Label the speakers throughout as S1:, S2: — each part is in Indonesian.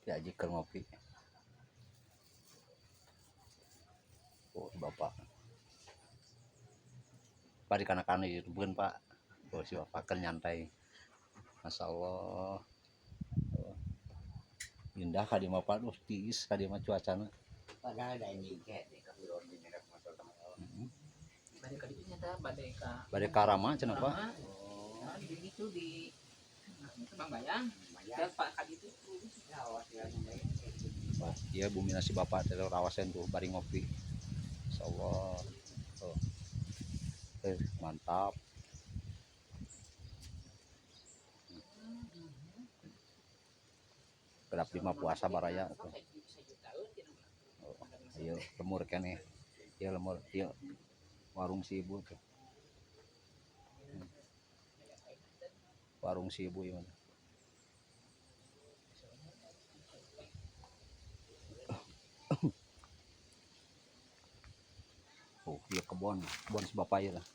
S1: diajak ke ngopi. Oh bapak pada kanak-kanak itu bukan pak. Oh si bapak kan nyantai. Masya Allah. Oh, indah kali mah pak, tiis kali mah cuacana.
S2: Padahal ada ini kayak di kabulon di merek motor.
S3: Badai kali itu nyata badai ka.
S1: Badai karama cenah pak.
S3: Nah, di itu di itu Bang Bayang. Dan Pak kali itu
S1: Wah, iya bumi nasi bapak dari rawasan tuh bari ngopi. Masya Allah. Oh. Mantap. Kedap lima puasa baraya. Oh, iya lemur kene. Iya lemur, iya warung si ibu tuh. Warung si ibu gimana? Oh iya kebon si bapak ya lah.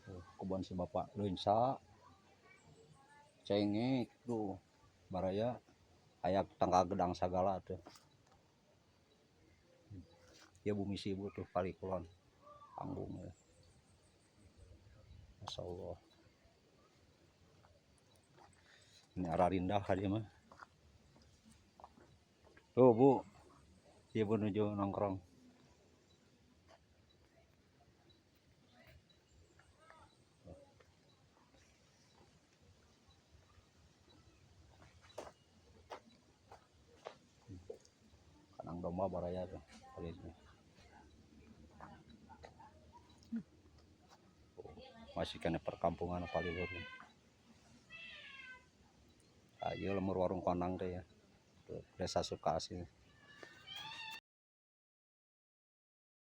S1: Oh, kebon si bapak lensa cengek tuh baraya kayak tangga gedang segala tuh. Ya bumi si ibu tuh kali kulon panggung ya. Masya Allah. Ini arah rindah kali mah. Tuh bu, ibu menuju nongkrong. Kanang domba baraya tuh kali ini. Masih kena perkampungan paling luar. Ayo lemur warung konang deh ya. Tuh, desa Sukasih.